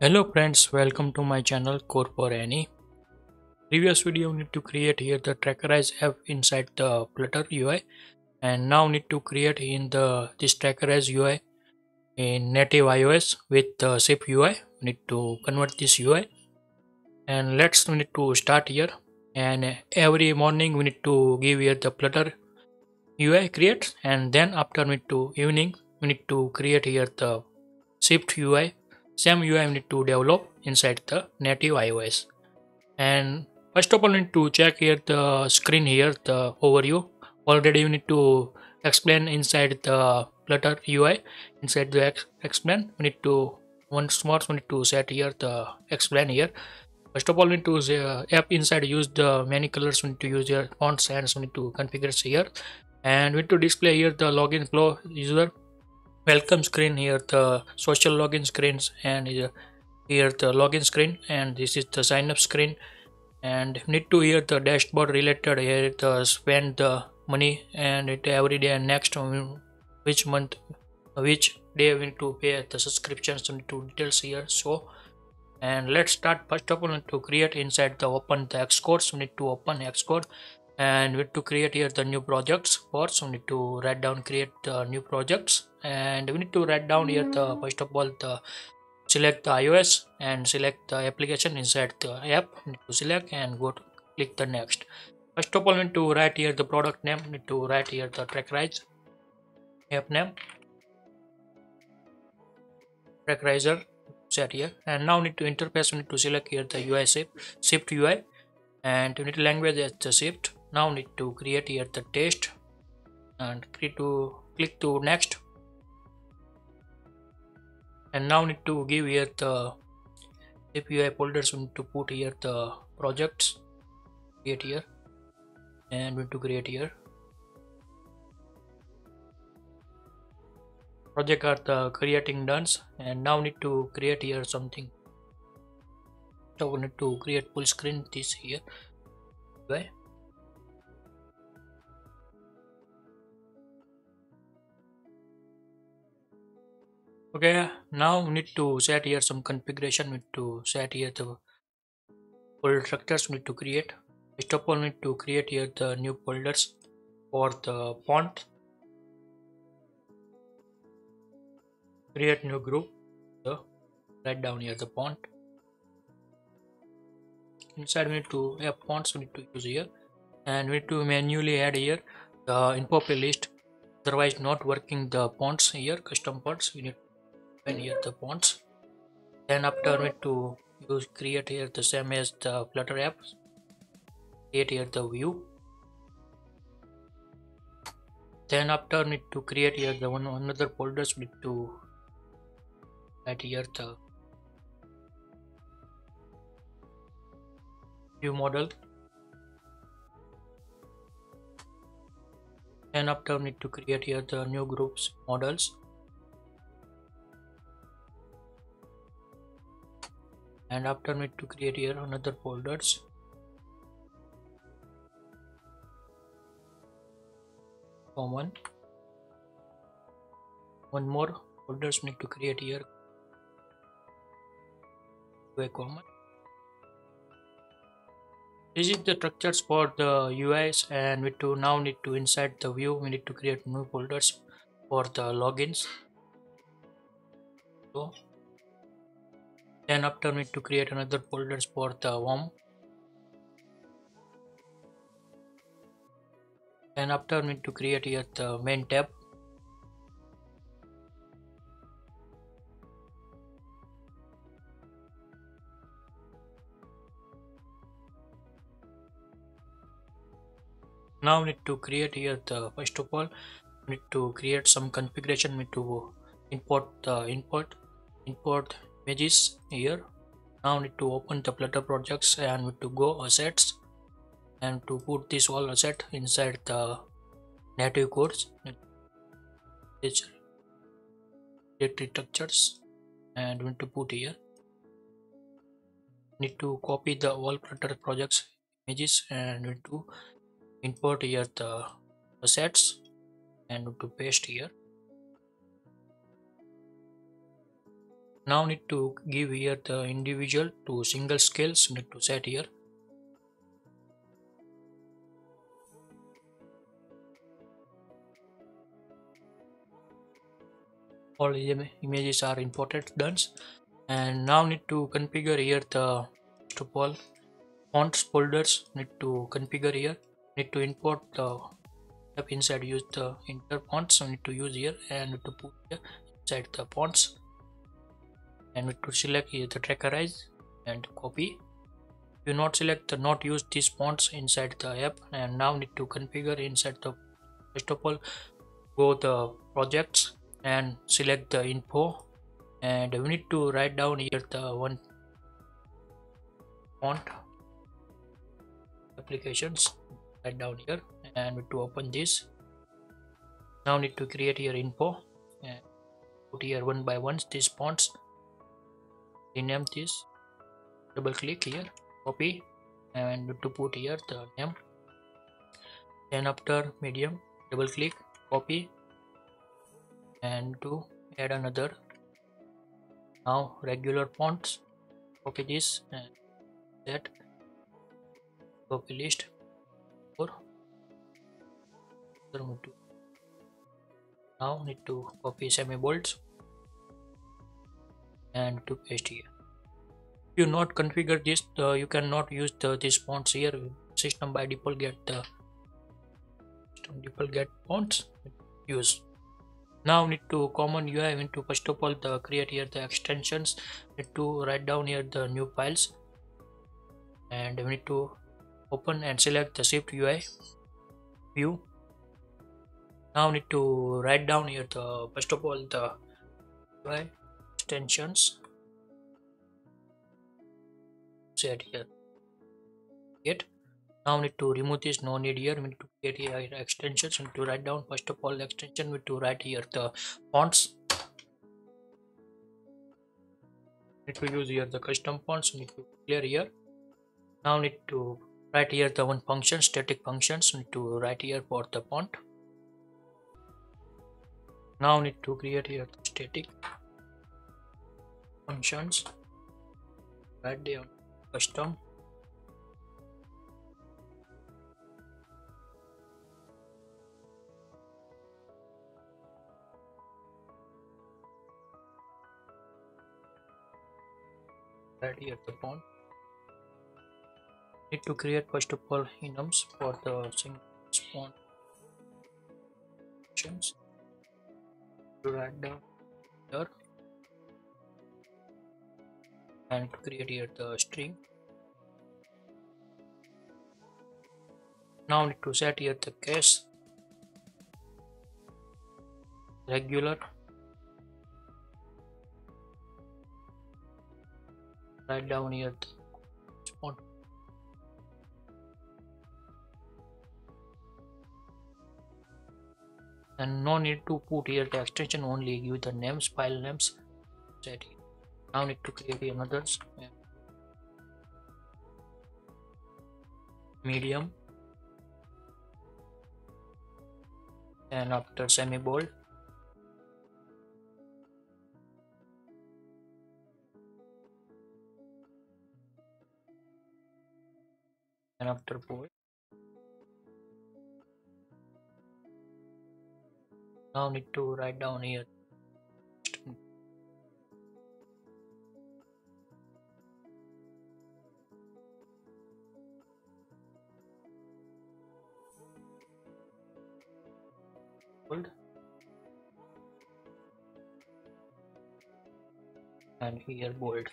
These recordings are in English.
Hello friends, welcome to my channel Code for Any. Previous video need to create here the trackerize app inside the Flutter UI, and now need to create in the this trackerize UI in native iOS with the SwiftUI. We need to convert this UI, and we need to start here. And every morning we need to give here the Flutter UI create, and then after evening we need to create here the SwiftUI. Same UI we need to develop inside the native iOS. And first of all, need to check here the screen here, the overview. Already you need to explain inside the Flutter UI. Inside the explain, we need to once more we need to set here the explain here. First of all, we need to app inside use the many colors. We need to use your fonts and we need to configure here. And we need to display here the login flow user welcome screen here, the social login screens, and here the login screen, and this is the sign up screen. And need to hear the dashboard related here the spend the money and it every day and next which month which day we need to pay the subscriptions to details here. So and let's start. First of all, we need to create inside the open the Xcode. We need to open Xcode, and we need to create here the new projects. First we need to write down create the new projects, and we need to write down here the first of all the select the iOS and select the application inside the app. Need to select and go to click the next. First of all, need to write here the product name. Need to write here the trackerize app name, trackerizer set here. And now need to interface. We need to select here the UI shift UI, and we need language as the shift. Now need to create here the test and click to next. And now need to give here the SwiftUI folders. We need to put here the projects, create here, and we need to create here project are the creating done. And now need to create here something. So we need to create full screen this here. Right? Okay, now we need to set here some configuration. We need to set here the folder structures we need to create. First of all, we need to create here the new folders for the font. Create new group. So write down here the font. Inside we need to have fonts we need to use here, and we need to manually add here the info playlist. Otherwise, not working the fonts here. Custom fonts we need to add here the fonts. Then after we need to create here the same as the Flutter app. Create here the view. Then after need to create here the another folders. We need to add here the view model. Then after need to create here the new groups models. And after need to create here another folders. Common. One more folders need to create here. Common. This is the structures for the UIs, and we to now need to inside the view we need to create new folders for the logins. So then after we need to create another folders for the home. Then after we need to create here the main tab. Now we need to create here the first of all we need to create some configuration. We need to import the import images here. Now we need to open the Flutter projects and we need to go assets and to put this all asset inside the native codes. Directory structures, and we need to put here. Need to copy the all Flutter projects images and need to import here the assets and to paste here. Now need to give here the individual to single scales, need to set here. All images are imported done, and now need to configure here the first of all fonts folders, need to configure here, need to import the app inside, use the inter fonts, so need to use here and need to put here inside the fonts, and need to select here the trackerize and copy. Do not select the not use these fonts inside the app, and now need to configure inside the first of all go the projects and select the info, and we need to write down here the one font applications, write down here and need to open this. Now need to create here info and put here one by one these fonts, rename this, double click here, copy, and need to put here the name, then after medium double click, copy, and to add another now regular fonts, copy this and set copy list for now need to copy semi bolts and to paste here. If you not configure this, you cannot use these fonts here. System by default get the fonts use. Now need to common UI, we need to first of all the create here the extensions, need to write down here the new files, and we need to open and select the SwiftUI view. Now need to write down here the first of all the UI extensions, set here it. Now need to remove this, no need here, we need to create here extensions, need to write down first of all the extension, we need to write here the fonts, need to use here the custom fonts, need to clear here. Now need to write here the one function, static functions, need to write here for the font. Now need to create here the static functions, write down custom, right here the font. Need to create first of all enums for the single font functions, to write down here and to create here the string. Now need to set here the case regular, write down here the font, and no need to put here the extension, only give the names, file names, set here. Now need to create another medium, and after semi bold, and after bold. Now need to write down here bold and here bold.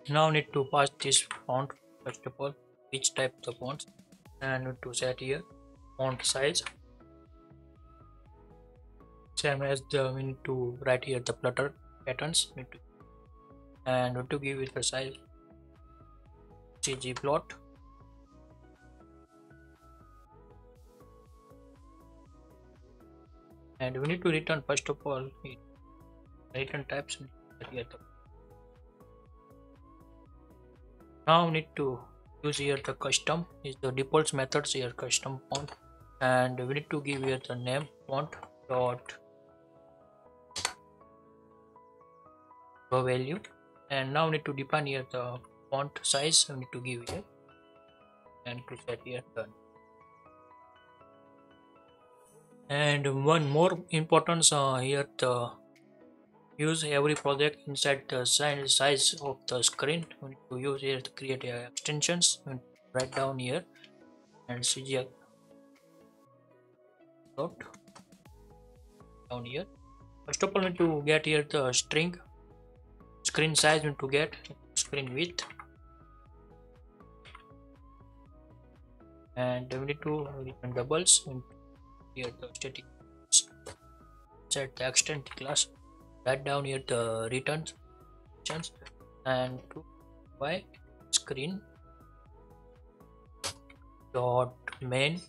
Now need to pass this font first of all, which type the fonts, and need to set here font size, same as the we need to write here the flutter patterns, need to, and need to give it the size ggplot, and we need to return first of all return types here. Now need to use here the custom, is the default methods here custom font, and we need to give here the name font dot row value. And now need to define here the font size. We need to give here and to set here done. And one more importance here, the use every project inside the size of the screen. We need to use here to create extensions. We write down here and CGI dot down here. First of all, we need to get here the string screen size. We need to get screen width, and we need to return doubles. We need to here the static set the extend class. Write down here the returns and to by screen dot main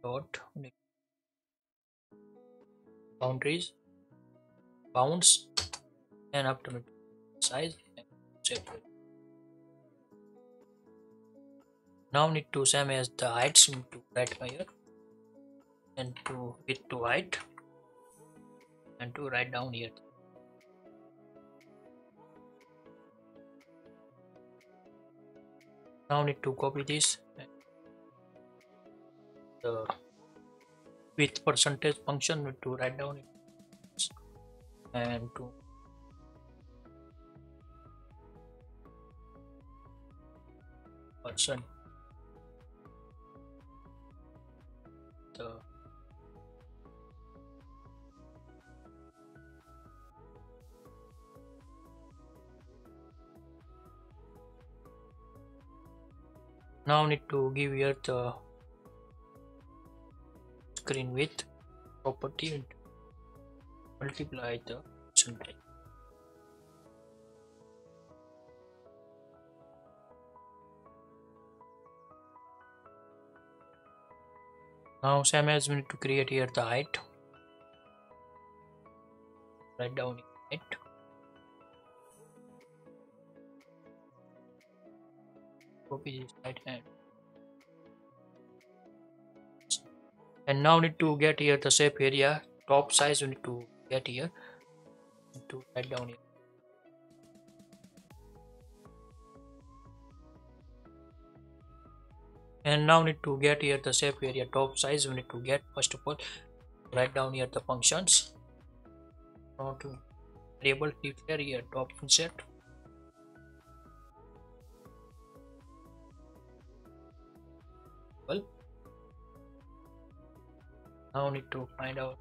dot boundaries bounds, and after size and set it. Now need to same as the heights to write here and to width to height and to write down here. Now need to copy this and the width percentage function need to write down it and to percent the now need to give here the screen width property and multiply the percentage. Now same as we need to create here the height. Write down height. Copy this height and now need to get here the shape area top size. We need to get here to write down here. And now need to get here the shape area top size. We need to get first of all write down here the functions. Now to variable declare here top inset. Well, now need to find out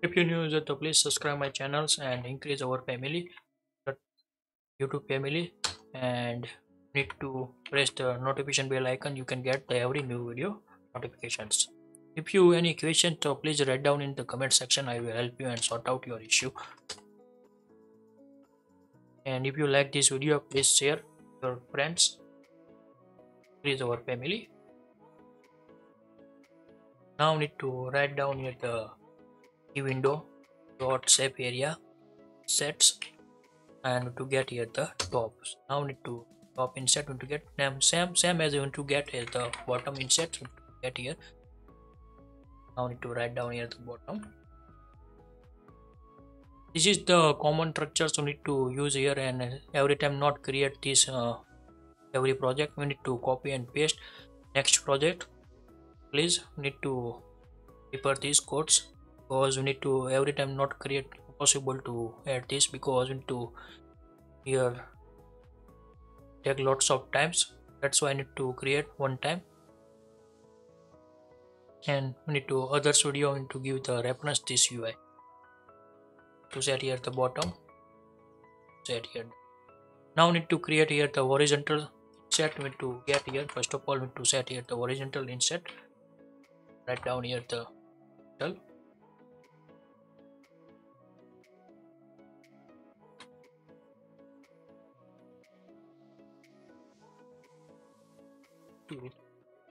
if you're new user, so please subscribe my channels and increase our family, YouTube family, and need to press the notification bell icon. You can get every new video notifications. If you any question, so please write down in the comment section. I will help you and sort out your issue. And if you like this video, please share your friends. Increase our family. Now need to write down here the window dot shape area sets and to get here the tops. Now need to top inset to get them same as you want to get here the bottom inset to get here. Now need to write down here the bottom. This is the common structure, so need to use here, and every time not create this every project. We need to copy and paste next project. Please need to refer these codes because we need to every time not create possible to add this because we need to here take lots of times. That's why I need to create one time, and we need to other studio need to give the reference this UI to set here the bottom, set here. Now need to create here the horizontal set. We need to get here first of all we need to set here the horizontal inset. Write down here the title.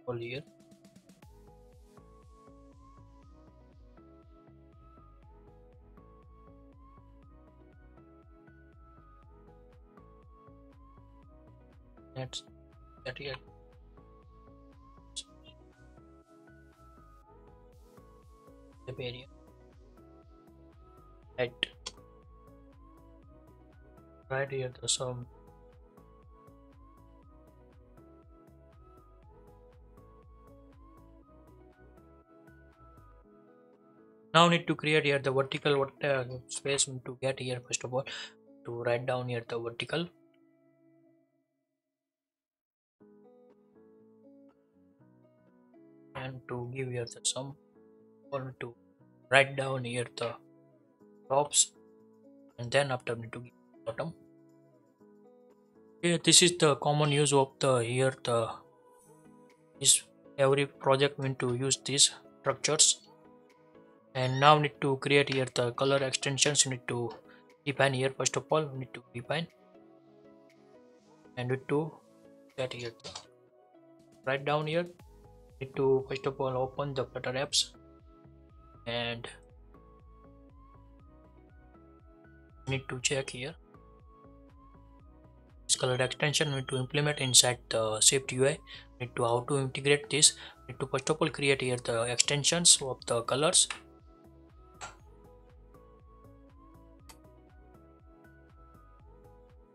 all here. Let's get here the area right here the sum. Now need to create here the vertical space to get here. First of all, to write down here the vertical, and to give here the sum, or to write down here the tops, and then after need to give bottom. Here this is the common use of the here the is every project need to use these structures. And now need to create here the color extensions. You need to define here. First of all, we need to define, and need to get here the write down here. Need to first of all open the Flutter apps, and need to check here this color extension. Need to implement inside the SwiftUI. Need to how to integrate this. Need to first of all create here the extensions of the colors.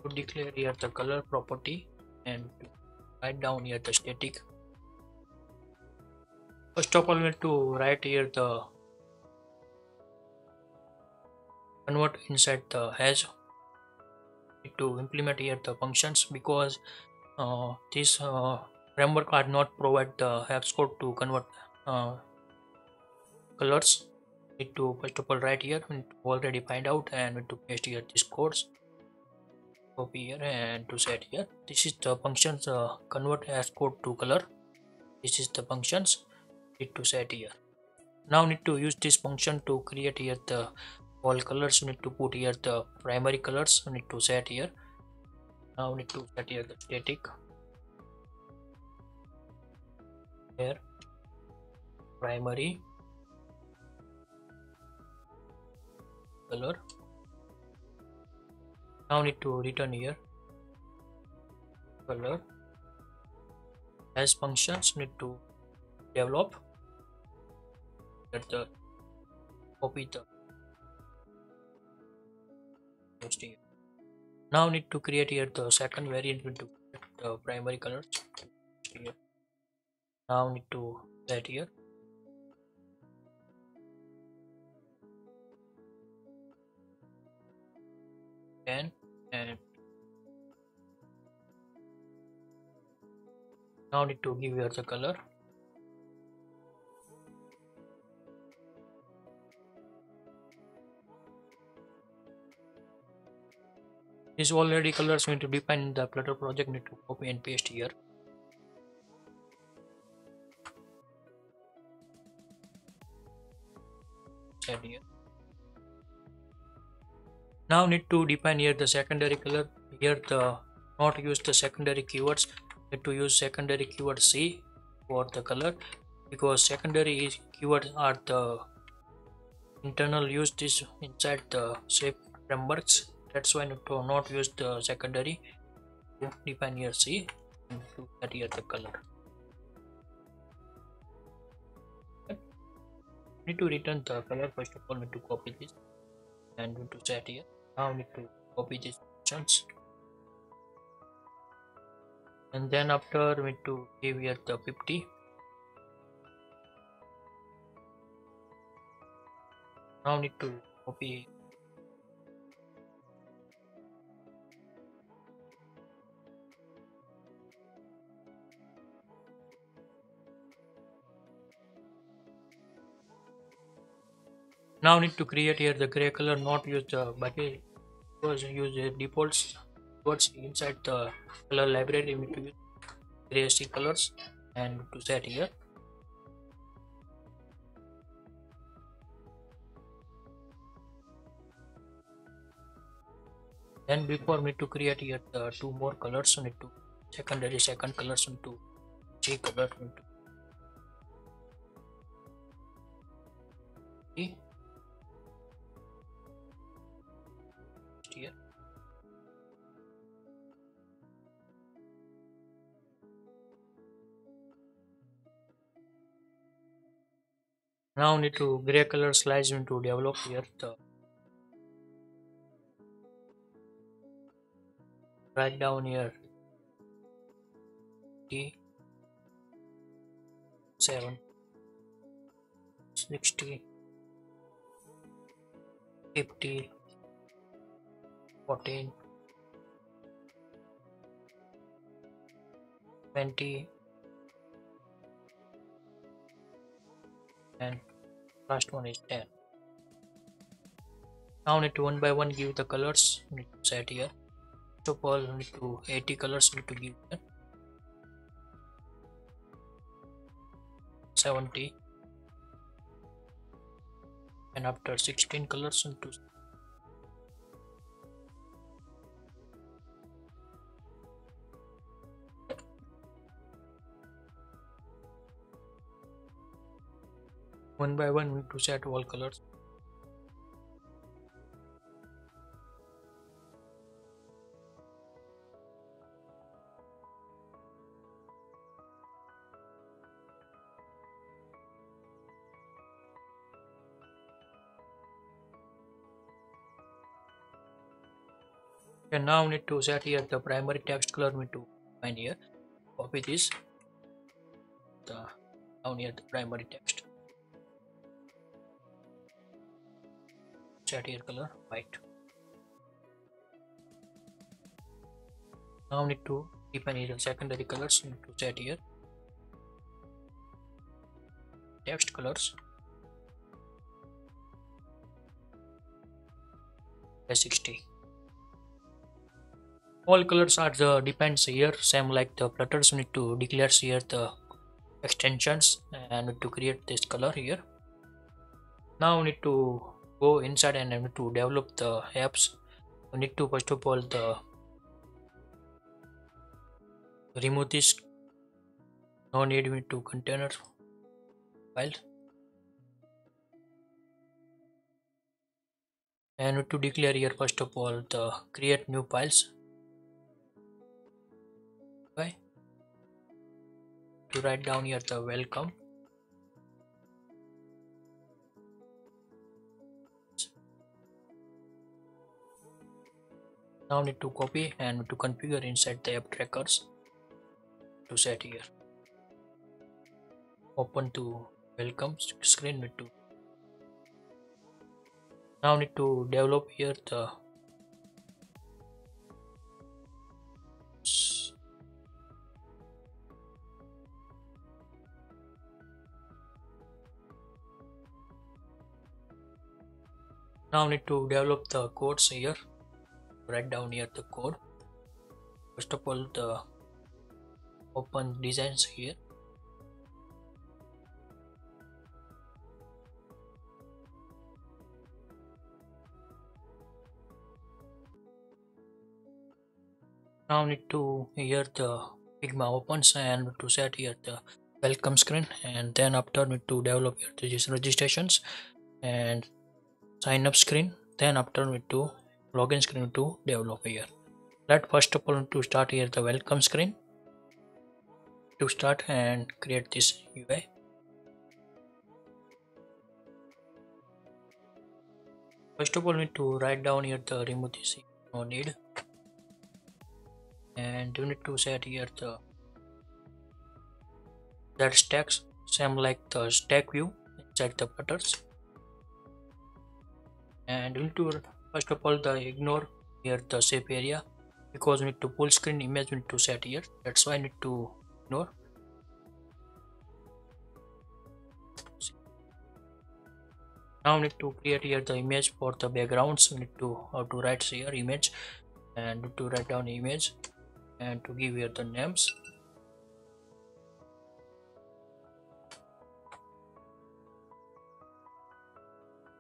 To declare here the color property, and to write down here the static. First of all, we need to write here the convert inside the hash. Need to implement here the functions, because this framework are not provide the hash code to convert colors. Need to first of all write here. We need to already find out, and need to paste here these codes. Copy here and to set here. This is the functions convert hash code to color. This is the functions need to set here. Now need to use this function to create here the all colors. Need to put here the primary colors. Need to set here. Now need to set here the static here primary color. Now need to return here color. As functions need to develop at the copy the post here. Now need to create here the second variant to the primary colors here. Now need to set here and now need to give here the color. These already colors we need to define in the Flutter project. Need to copy and paste here. Set here. Now need to define here the secondary color. Here the not use the secondary keywords. Need to use secondary keyword C for the color, because secondary keywords are the internal use this inside the shape frameworks. That's why need to not use the secondary. To define here C and to set here the color. Need to return the color. First of all, need to copy this and need to set here. Now need to copy these options, and then after we need to give here the 50. Now need to copy now need to create here the gray color. Not use the bucket, because use the defaults towards inside the color library. We need to use gray C colors and to set here. Then before we need to create here the two more colors. We need to second colors into G color. We need to here. Now need to gray color slice into develop here the write down here T 7 60 50 14 20 and last one is 10. Now need to one by one give the colors. Need to set here. First of all, need to 80 colors need to give here. 70 and after 16 colors into 1 by 1 we need to set all colors. And now we need to set here the primary text color. We need to find here, copy this down here the primary text, set here color white. Now we need to define here the secondary colors. We need to set here text colors as 60. All colors are the depends here, same like the flutters. We need to declare here the extensions and need to create this color here. Now we need to go inside and need to develop the apps. We need to first of all remove this, no need we need to container file, and need to declare here first of all the create new files. Okay, to write down here the welcome, now need to copy and to configure inside the app trackers to set here, open to welcome screen. Need to now need to develop here the now need to develop the codes here, write down here the code. First of all the open designs here, now need to here the Figma opens and to set here the welcome screen, and then after need to develop here the registrations and sign up screen, then after need to login screen to develop here. Let first of all to start here the welcome screen to start and create this UI. First of all need to write down here the remove this, no need, and you need to set here the that stacks same like the stack view inside the buttons, and you need to first of all the ignore here the shape area because we need to full screen image we need to set here, that's why I need to ignore. Now we need to create here the image for the backgrounds. We need to how to write here image and to write down image and to give here the names.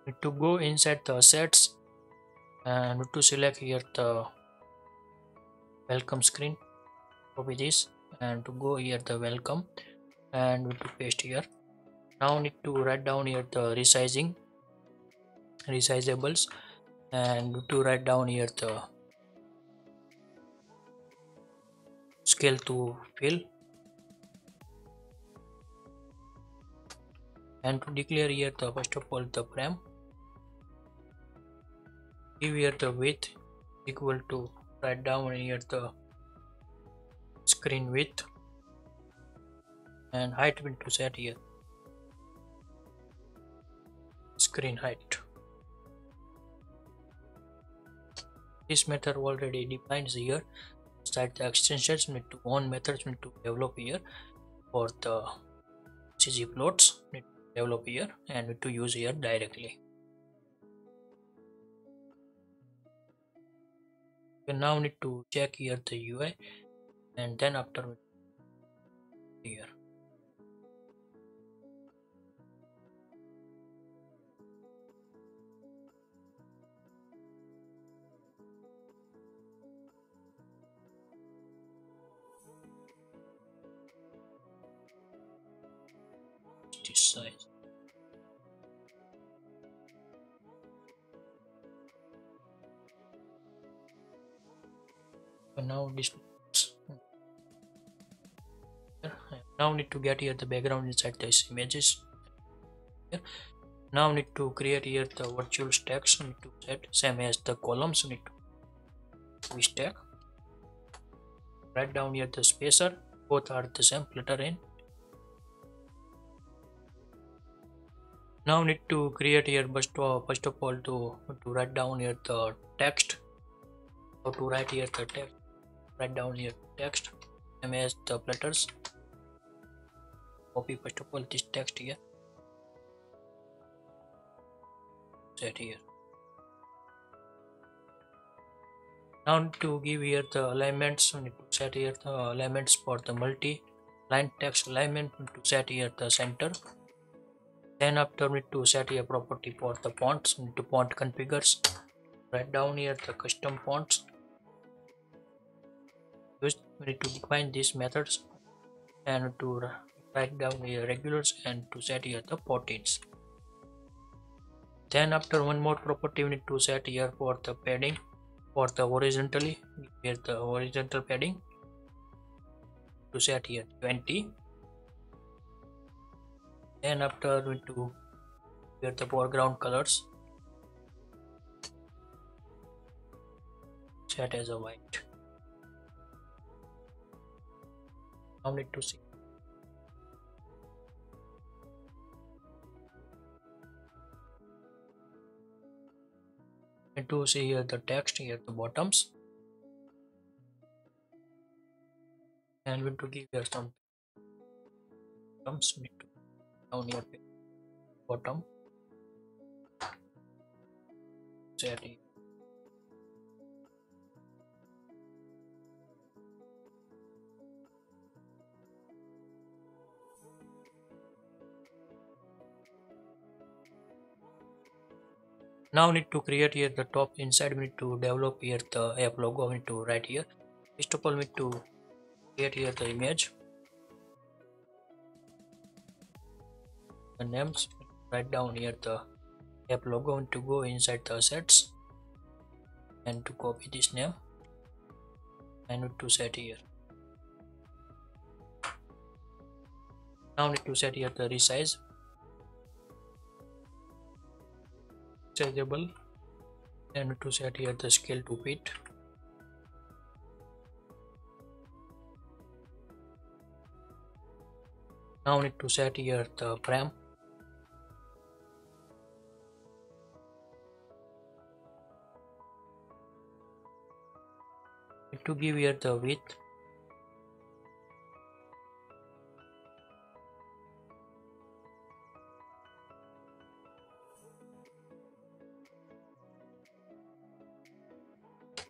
Need to go inside the assets and need to select here the welcome screen, copy this and to go here the welcome and need to paste here. Now need to write down here the resizing resizables, and to write down here the scale to fill, and to declare here the first of all the frame, give here the width equal to, write down here the screen width, and height will to set here screen height. This method already defines here inside the extensions. We need to own methods, we need to develop here for the CG plots, we need to develop here and we need to use here directly. We now need to check here the UI, and then after here this size. And now this now need to get here the background inside this images. Now need to create here the virtual stacks. Need to set same as the columns. Need to stack. Write down here the spacer. Both are the same. Flutter in. Now need to create here first of all to write down here the text. How to write here the text? Write down here text. Same as the flutters. Copy first of all this text here. Set here. Now to give here the alignments, we need to set here the alignments for the multi-line text alignment. We need to set here the center. Then after we need to set here property for the fonts. We need to font configures. Write down here the custom fonts. We need to define these methods and to write down here regulars and to set here the 14s. Then after one more property we need to set here for the padding for the horizontally. Here the horizontal padding to set here 20. Then after we need to here the foreground colors set as a white. Now need to see here the text here the bottoms, and we need to give here some bottoms. We need to down here bottom set here. Now need to create here the top. Inside we need to develop here the app logo. We need to write here. First of all we need to create here the image, the names. Write down here the app logo. We need to go inside the assets and to copy this name and need to set here. Now need to set here the resize, resizable, and to set here the scale to fit. Now need to set here the frame. Need to give here the width.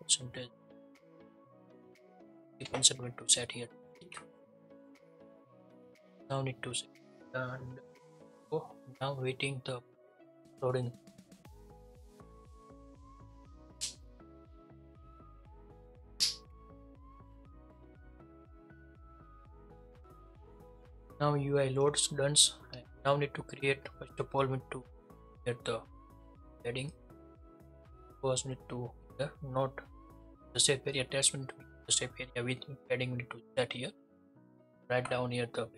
Percentage. The percent to set here. Now need to set and now waiting the loading. Now UI loads done. Now need to create, first of all we need to get the padding was need to here, not the shape area attachment, the shape area with padding we need to set here. Write down here the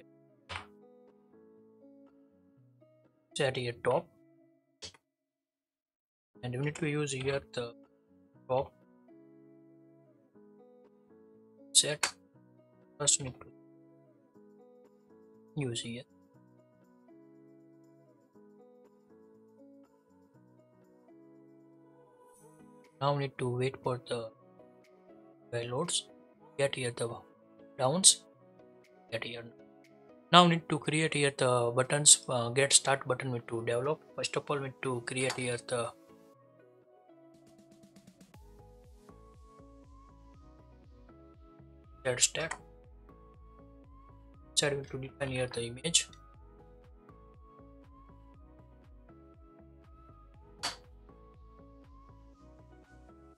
set here top, and we need to use here the top set. First we need to use here. Now we need to wait for the loads. Get here the downs. Get here. Now we need to create here the buttons. Get start button we need to develop. First of all, we need to create here the set stack. So we need to define here the image.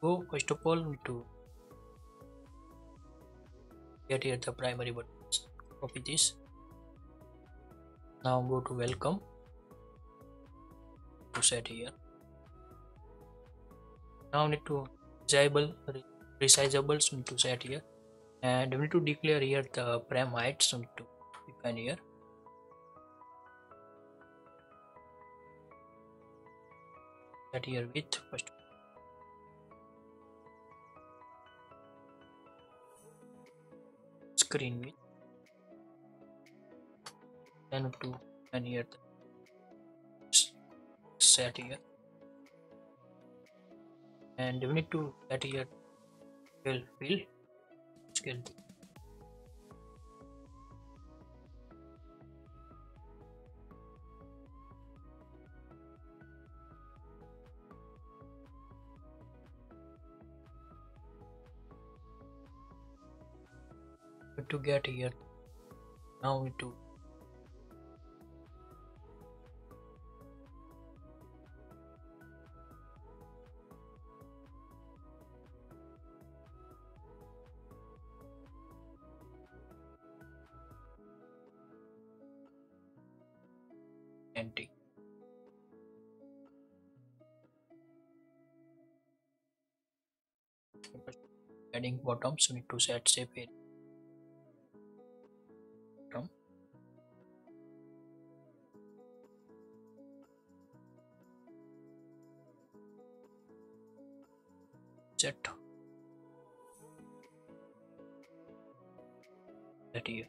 So first of all, we need to get here the primary buttons. Copy this. Now go to welcome to set here. Now we need to disable resizables we need to set here, and we need to declare here the param heights we need to define here. Set here width first. Screen width. Then to and here set here, and we need to set here fill scale. To get here, now we need to empty. Adding bottoms, we need to set shape area. Set that here.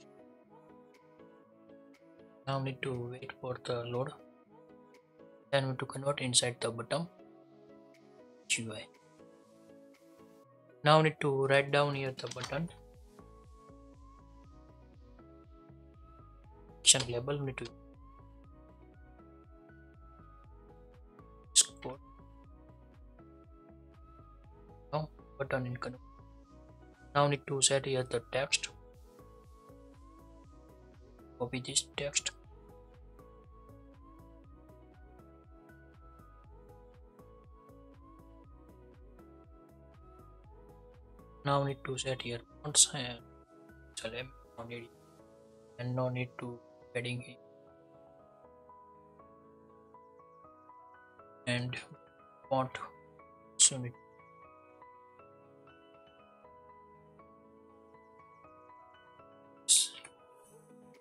Now we need to wait for the load. Then we need to convert inside the bottom UI. Now we need to write down here the button action label. We need to export now button in convert. Now we need to set here the text. Copy this text. Now we need to set here fonts and select no need, and no need to padding here, and font so need.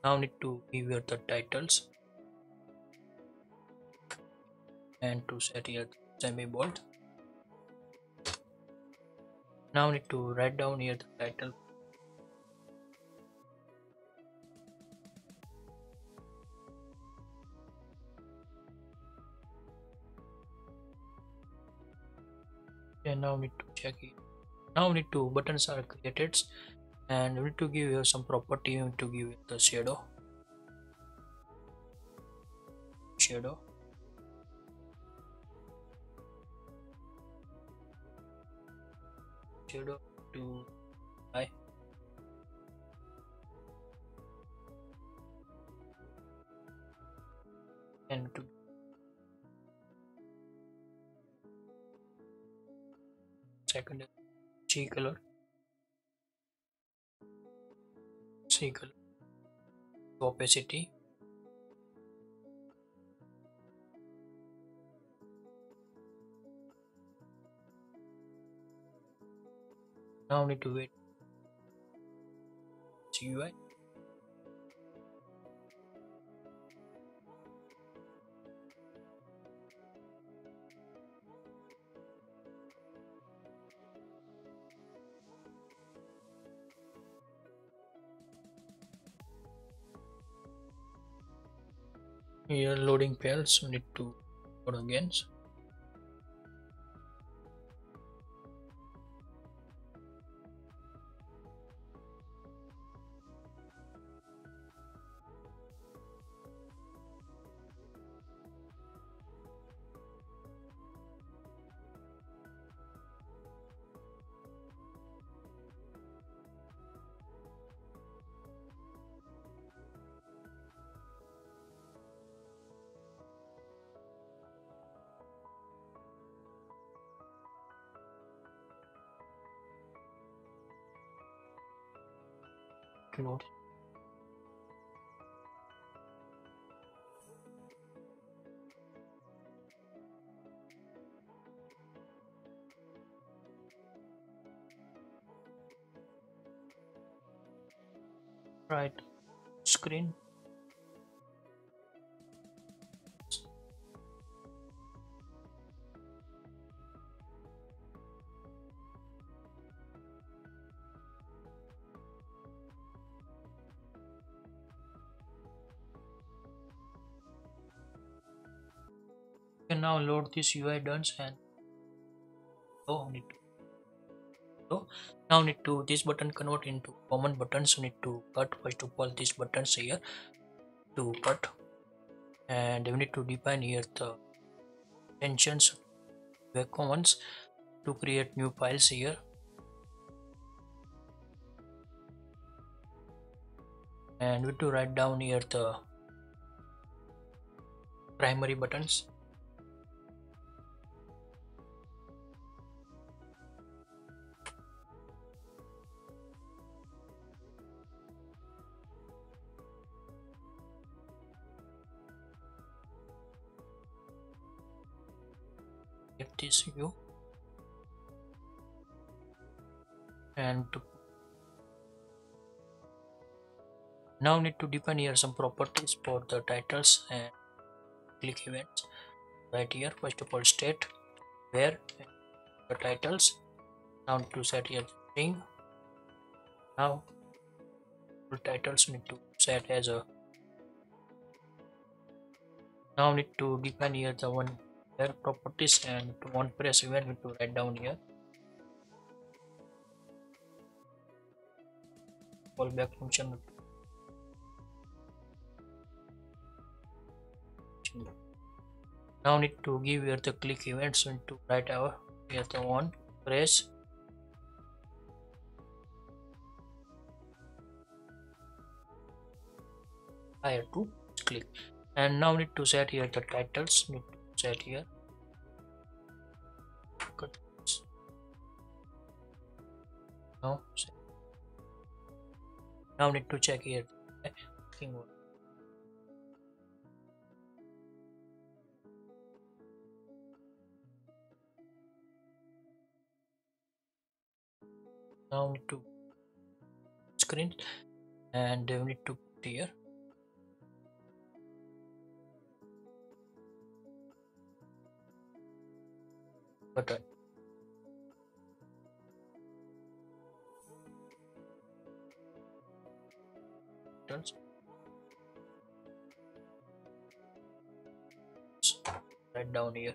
Now need to give here the titles, and to set here semi bold. Now need to write down here the title. And now need to check it. Now need to buttons are created, and we need to give here some property. We need to give it the shadow. Shadow. Shadow to high. And to second C color. C color. Opacity. Now need to wait UI. Here loading fails, we need to load again. Load. Right screen. You can now load this UI done and need to so now need to this button convert into common buttons. We need to cut first of all these buttons here to cut, and we need to define here the extensions where commons to create new files here, and we need to write down here the primary buttons. Get this view and now need to define here some properties for the titles and click events. Right here first of all state where the titles. Now to set here string. Now the titles need to set as a. Now need to define here the one where properties, and to one press event need to write down here callback function. Now need to give here the click events, so need to write our here the one press prior to click, and now need to set here the titles. Need to set here now need to check here now need to screen, and we need to put here button. Right down here.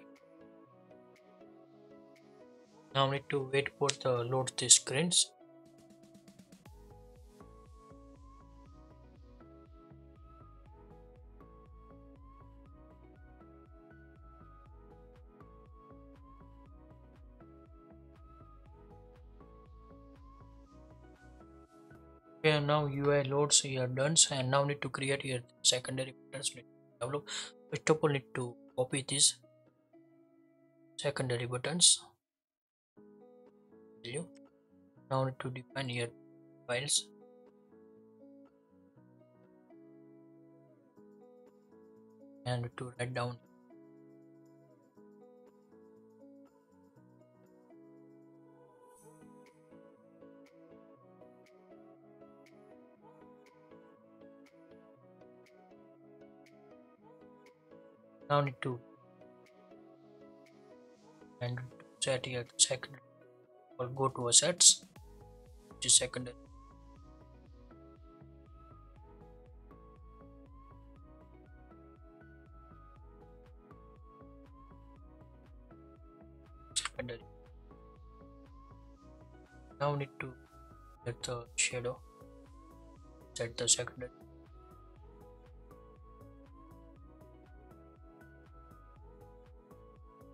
Now need to wait for the load the screens. Okay, now UI loads here done, and now need to create here secondary buttons. Develop. First of all need to copy these secondary buttons value. Now need to define here files, and to write down Now need to and set here the second or go to assets, which is secondary. Secondary. Now need to get the shadow, set the secondary.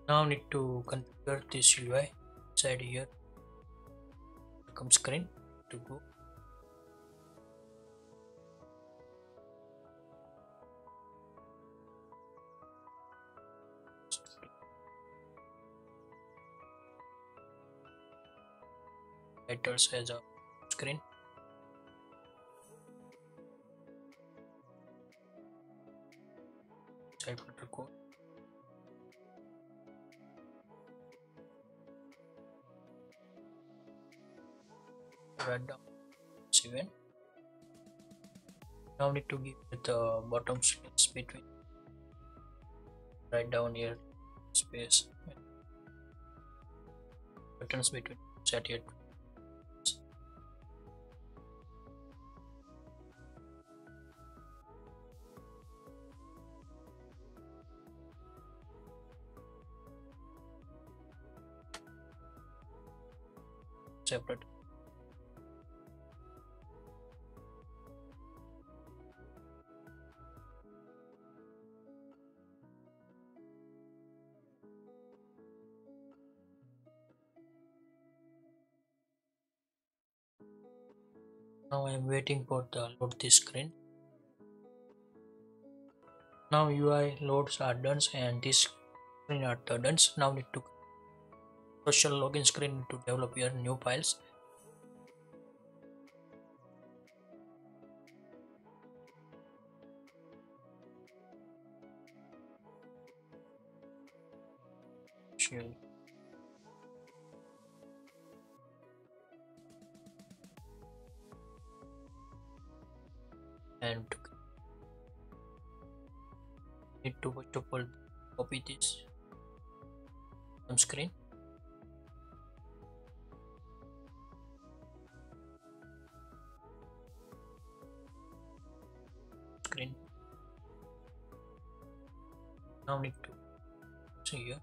Now need to configure this UI inside here. Welcome screen to go. Enters as a screen. Side filter code. Write down 7. Now need to give it the bottom space between. Write down here space. Buttons between. Set here. Separate. Now I am waiting for the load this screen. Now UI loads are done and this screen are done. Now need to social login screen to develop your new files. And need to first of all copy this on screen. Now need to see here.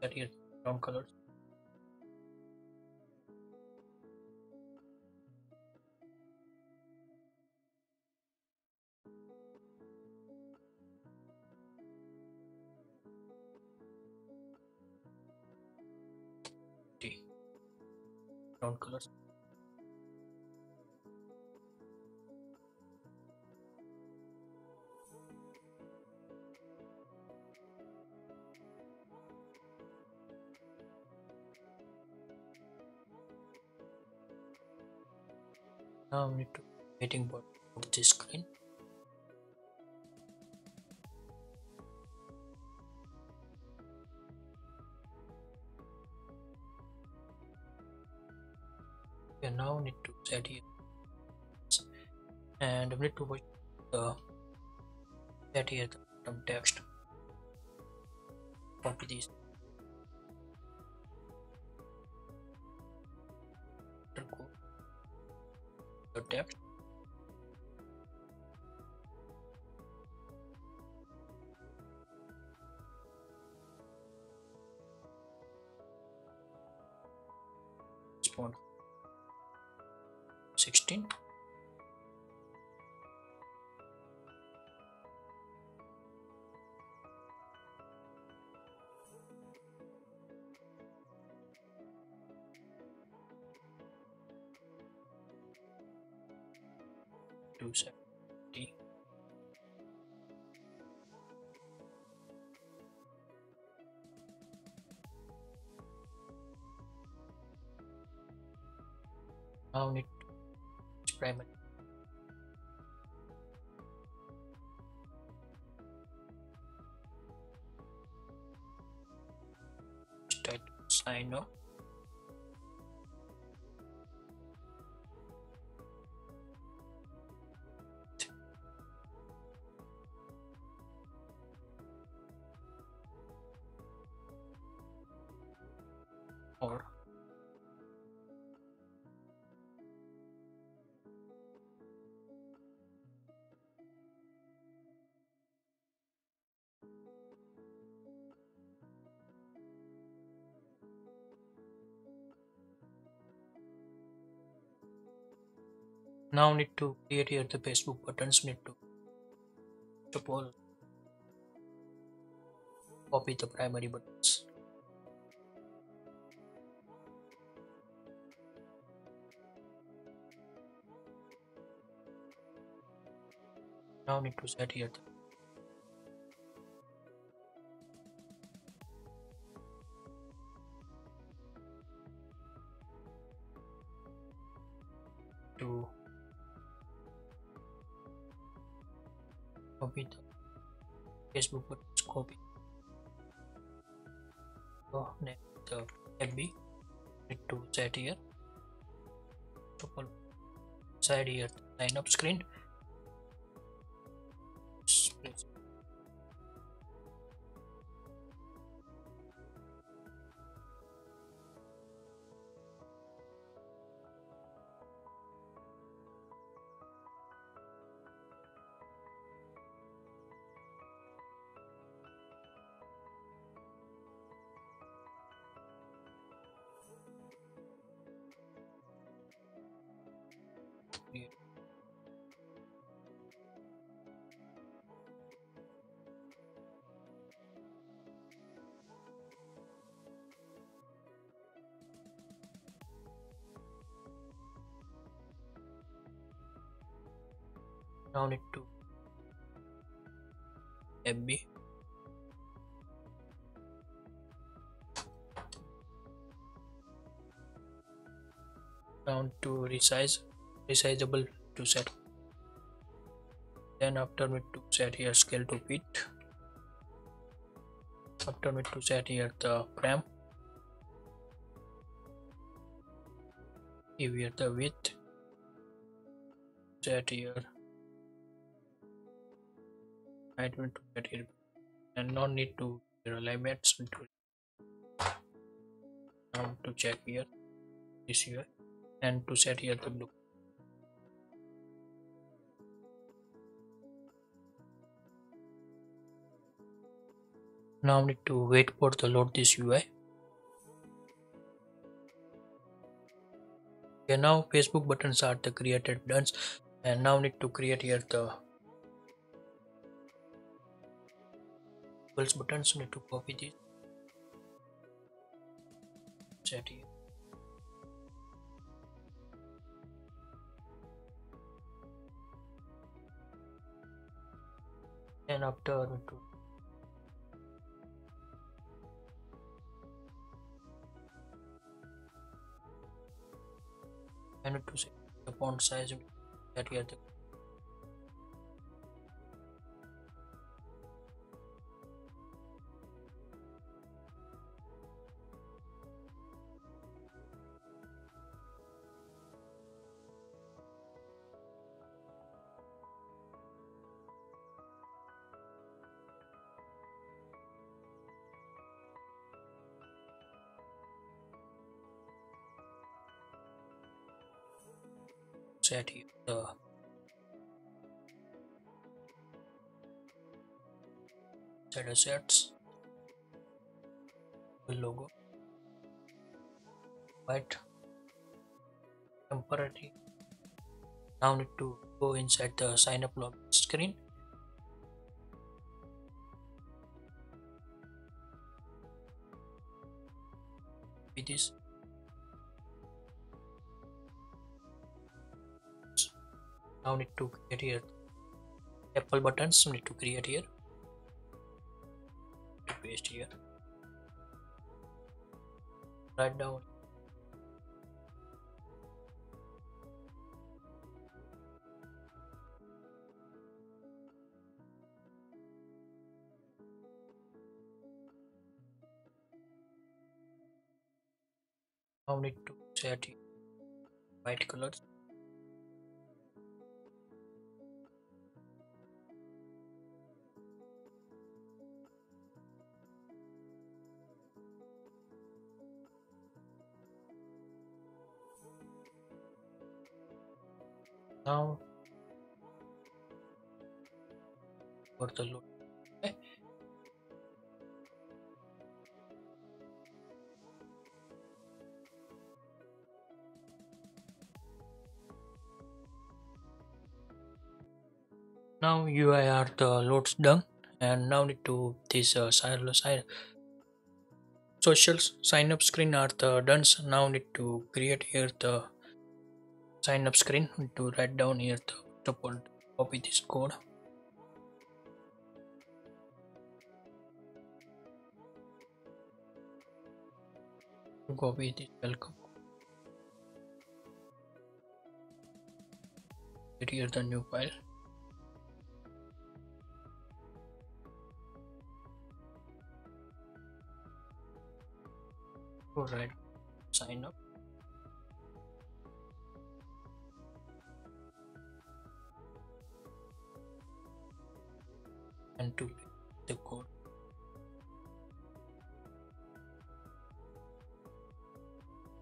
Set here brown colors. Brown colors. Now we need to waiting for this screen. Okay, now need to set here and we need to put the set here the bottom text. Copy these. The text. Font 16. To 70. Now need to primary. Start sign up. or now need to create here the Facebook buttons. Need to first of all copy the primary buttons. Now need to set here the to copy the Facebook buttons, copy. So next the FB need to set here. Suppose side here the sign up screen. Please. Here. Now need to FB. Down to resizable to set. Then after need to set here scale to fit. After need to set here the param. Give here the width. Set here. I don't to set here, and not need to alignments. Now to check here this here, and to set here the blue. Now need to wait for the load this UI. Okay, now Facebook buttons are the created done, and now need to create here the buttons. Need to copy this, set here. And after need to I need to set the font size that here the set here the set assets, the logo, white, temporary. Now need to go inside the sign up login screen. With this. Now need to create here Apple buttons. Need to create here. To paste here. Write down. Now need to set here white colors. Now for the load. Okay. Now UI are the loads done, and now need to this social sign up screen are the done. So now need to create here the sign up screen. Need to write down here the tuple. Copy this code. Copy this welcome. Here the new file. Alright, sign up. And to the code.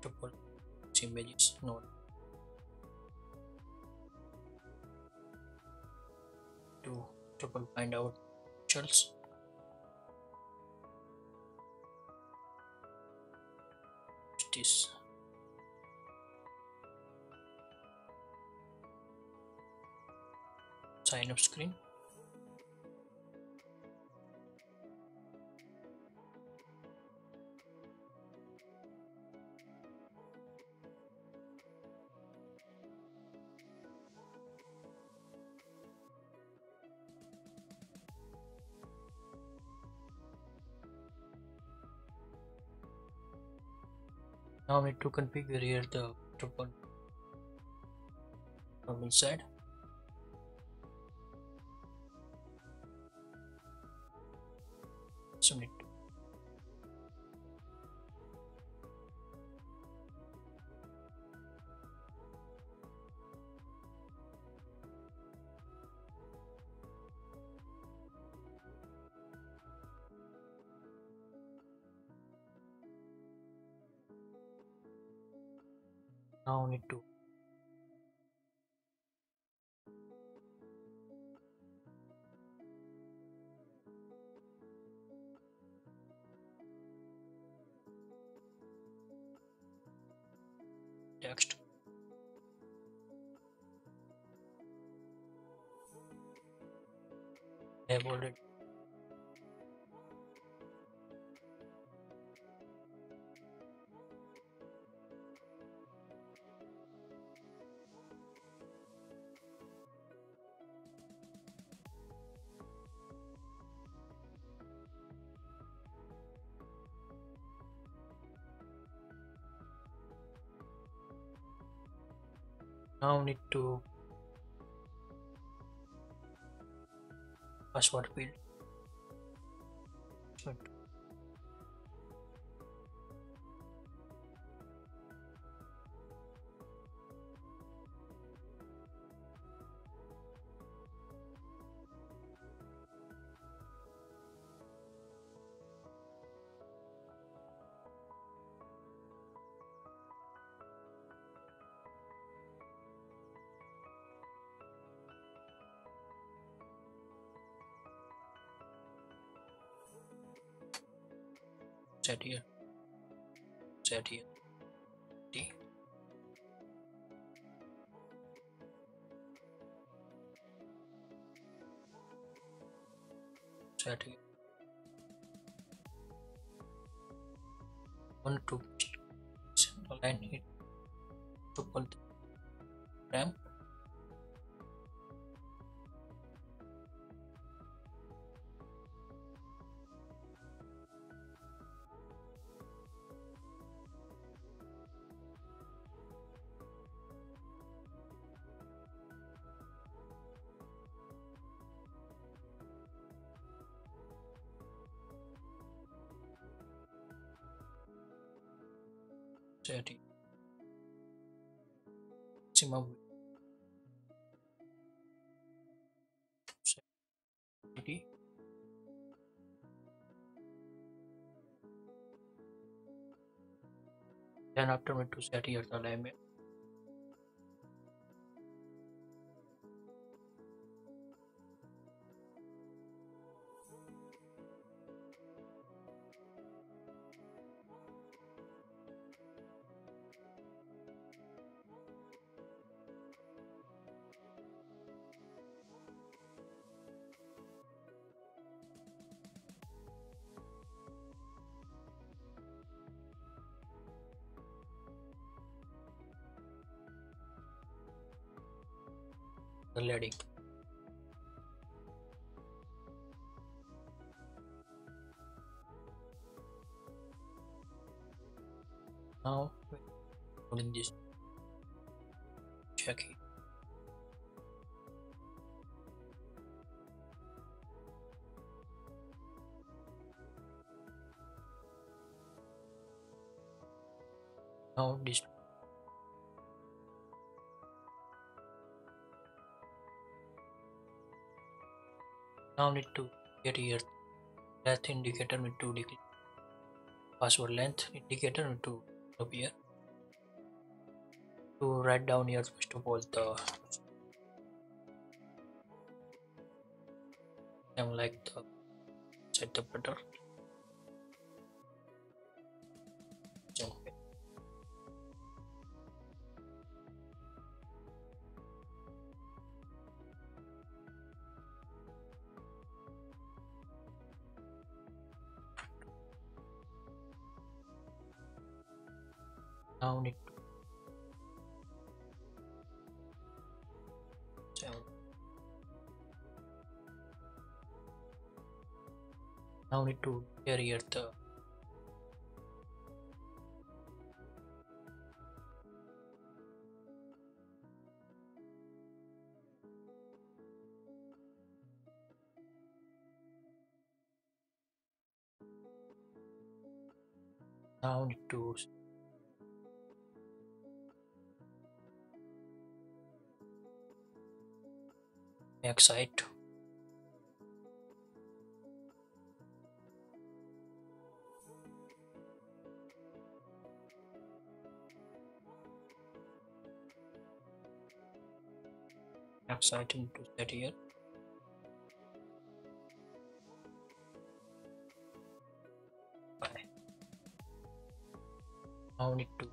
Tuple images node. To tuple find out results. This sign up screen. Now we need to configure here the tuple from inside. So need to now need to text. I have already now need to password field. Set here, set here, T. Set here. 1 to align it to pull the ramp. Setting maximum security. Then after we to set here the alignment. the leading. Now putting this check it. Now this now need to get here length indicator need to declare password length indicator need to up here to write down here first of all the like the set the butter. Now need to now need to clear here the now need to make site into set here. Now need to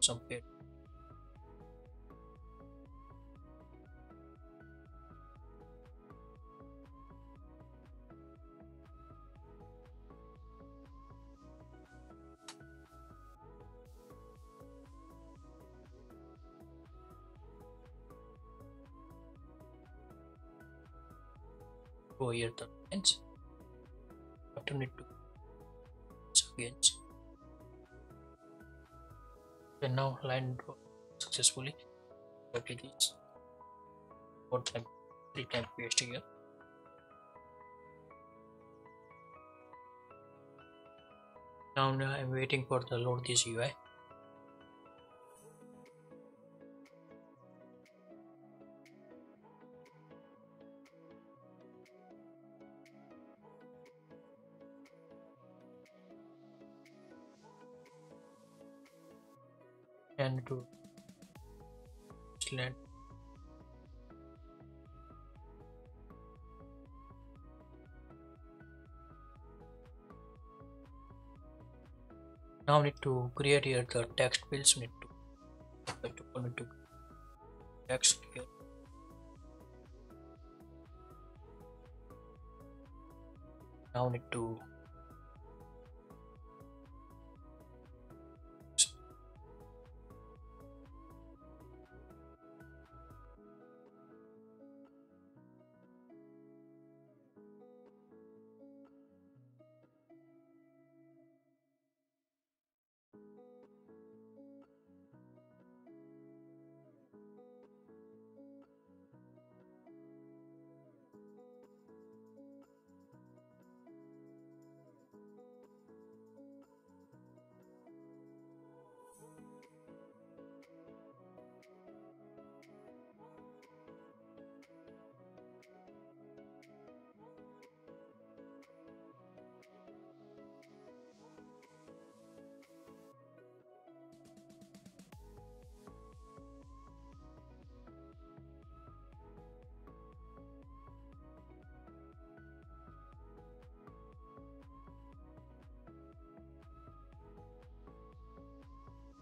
compare go here the lines button need to again. And now line successfully. Copy this. 3 times paste here. Now I'm waiting for the load this UI. And to select now need to create here the text fields need to text here. Now need to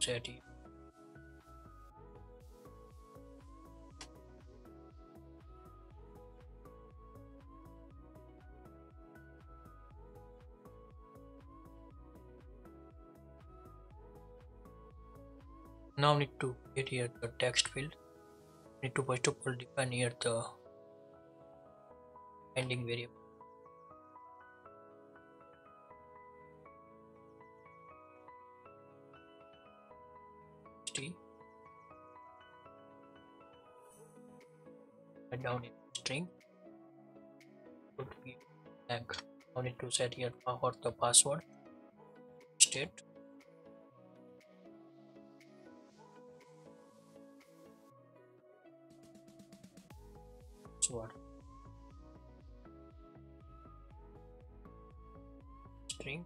set it. Now need to get here the text field. Need to first of all define here the ending variable. Write down in string. Could be blank. Now need to set here for the password. State. Password. String.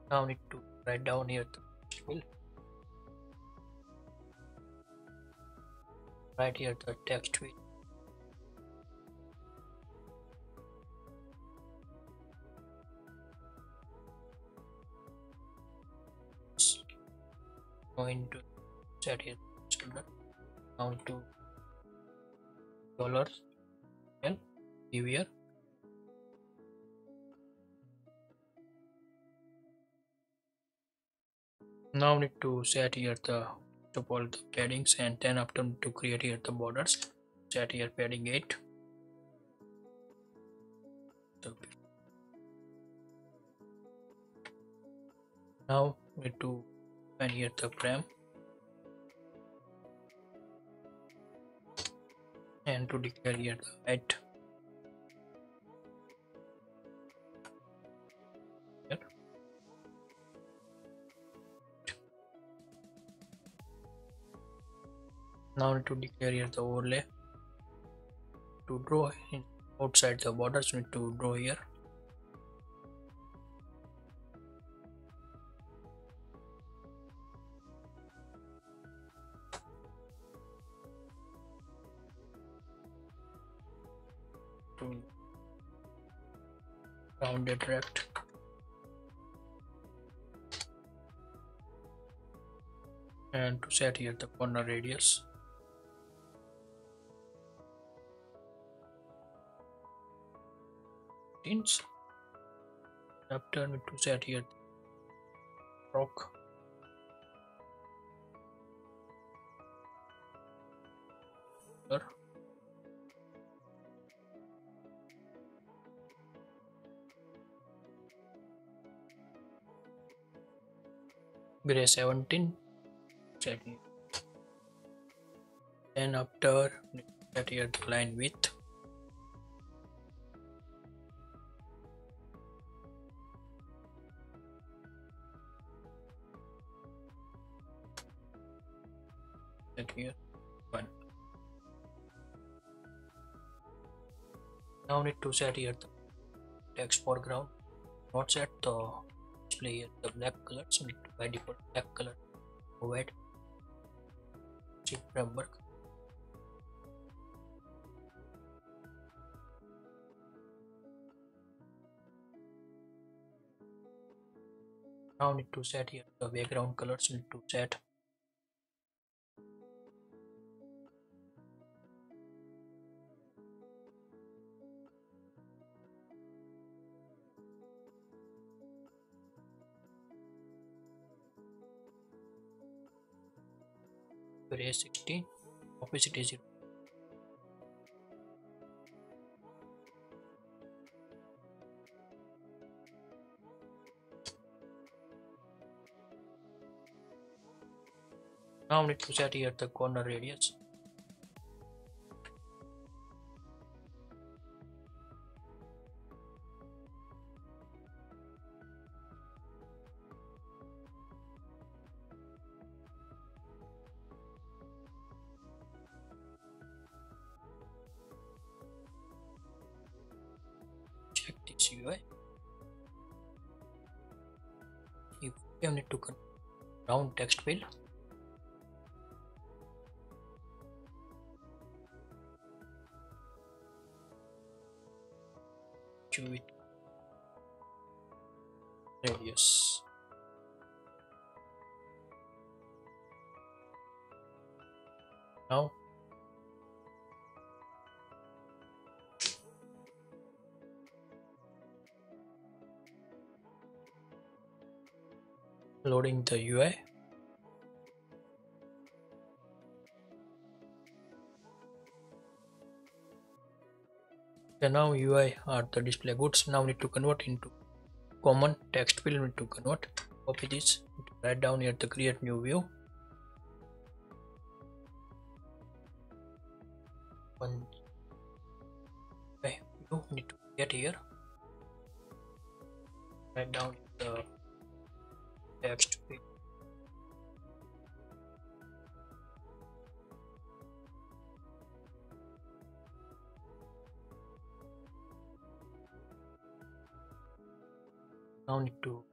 Now need to write down here the field. Write here the text field. Going to set here shoulder. Now to dollars and here. Now need to set here the to all the paddings, and then after to create here the borders. Set here padding 8. Now need to find here the frame and to declare here the height. Here. Now need to declare here the overlay. To draw in outside the borders, need to draw here. To rounded rect. And to set here the corner radius. After need to set here rock. Gray 17. Set here. Then after set here the line width. Set here 1. Now need to set here the text foreground. Not set the display here the black color, so need to by default black color. Provide shift framework. Now need to set here the background colors. Need to set gray 16, opacity 0. Now need to set here the corner radius. Check this UI. If you need to round text field. With radius. Now loading the UI. So now UI are the display goods. Now need to convert into common text field. Need to convert. Copy this. Write down here the create new view. One view need to get here. Write down the text field. Now need to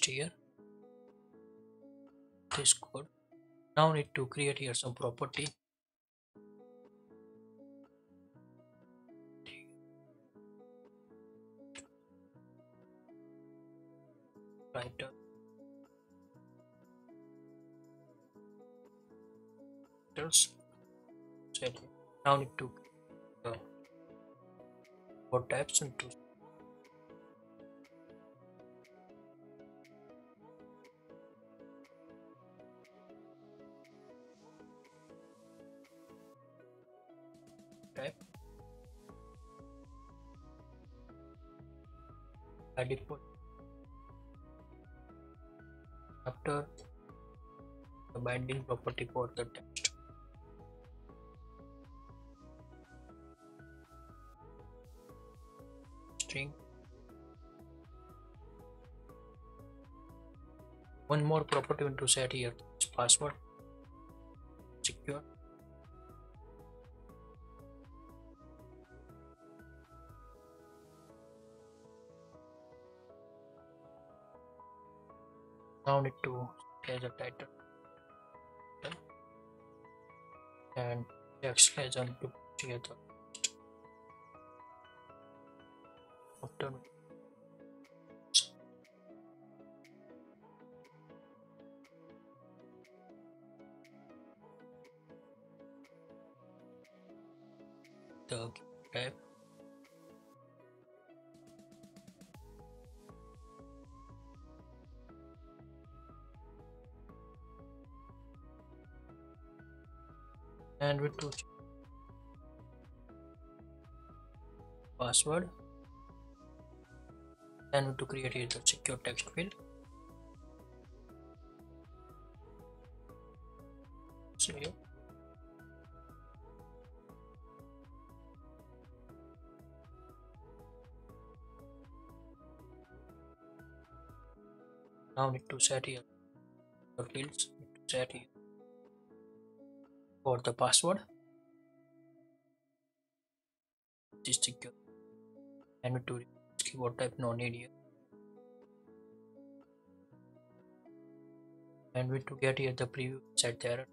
here this code. Now need to create here some property. Writer set. Now need to code types into type by default. After the binding property for the text, string. One more property to set here is password secure. Now need to as a title and text as on to here the after the type and with to password and we to create here the secure text field. So here now need to set here the fields. Need to set here for the password is secure and we to keyboard type no need here and we to get here the preview set there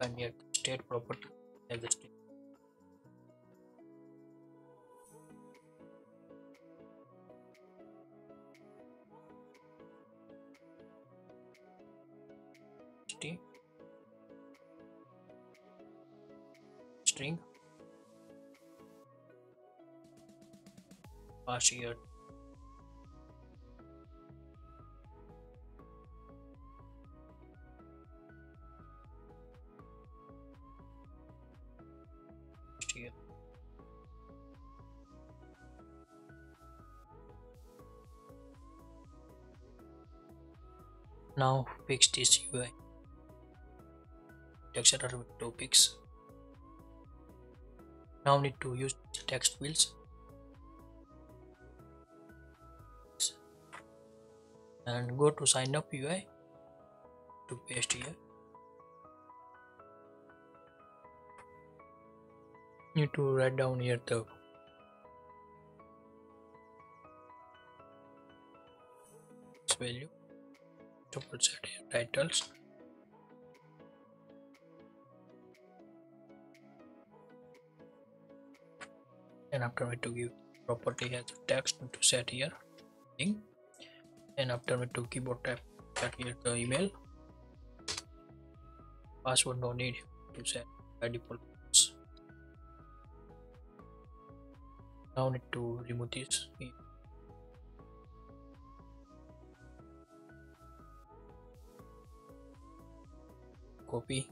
and here the state property as the state. String pass here here now fix this UI text error with topics. Now need to use text fields and go to sign up UI to paste here. Need to write down here the value, double set here titles and after we to give property as text to set here and after we to keyboard type set here the email, password no need to set by default. Now need to remove this copy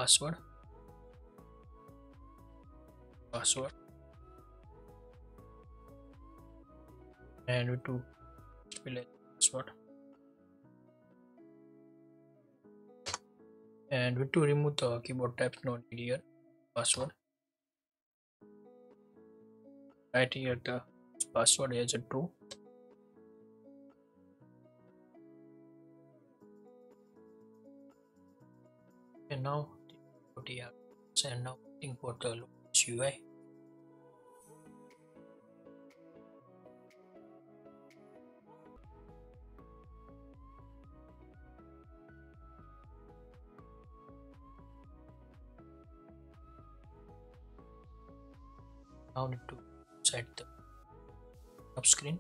password, and we to fill in password, and we to remove the keyboard types not need here. Password, right here the password is a true. And now the and now waiting for the UI. Now need to set the up screen.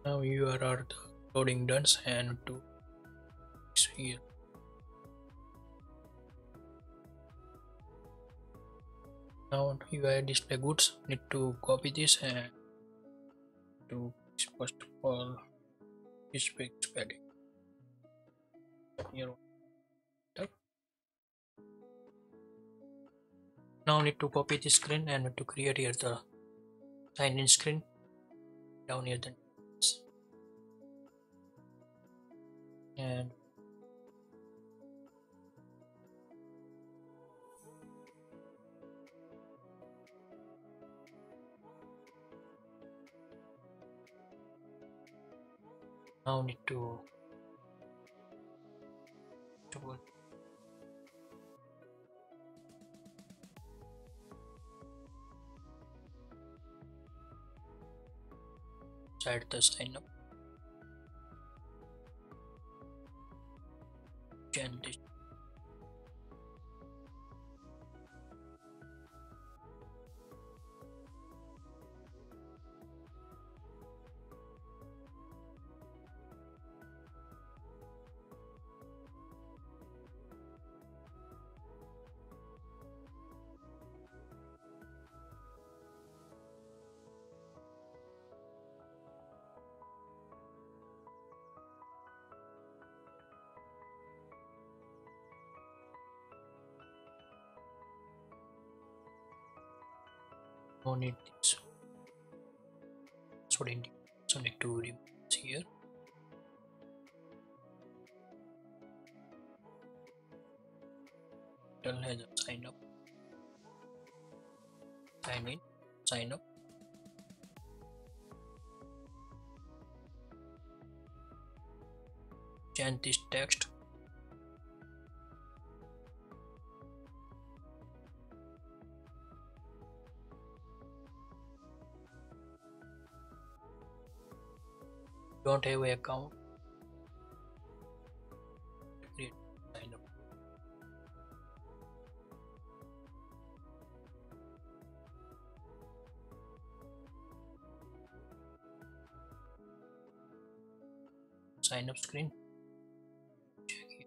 Now you are the loading done and to here. Now UI display goods, need to copy this and to first of all display spelling here. Now need to copy this screen and to create here the sign in screen down here the and now need to set the sign up, change this no need this. So need to remove here. Tell has a sign up, sign in, sign up. Change this text. Don't have an account, create sign up. Sign up screen. Check here.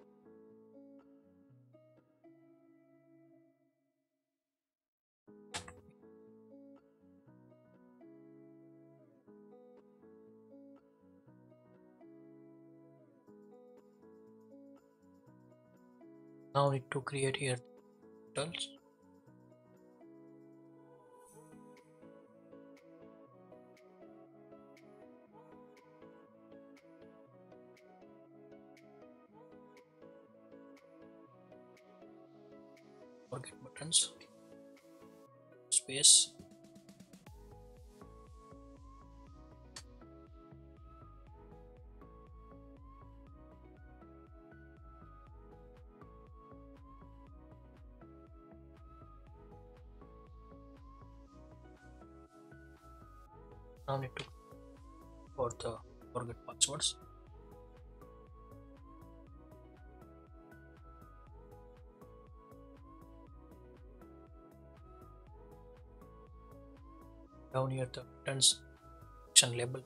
Now need to create here titles. forget buttons space. Now need to for the forget passwords. Down here the buttons section label.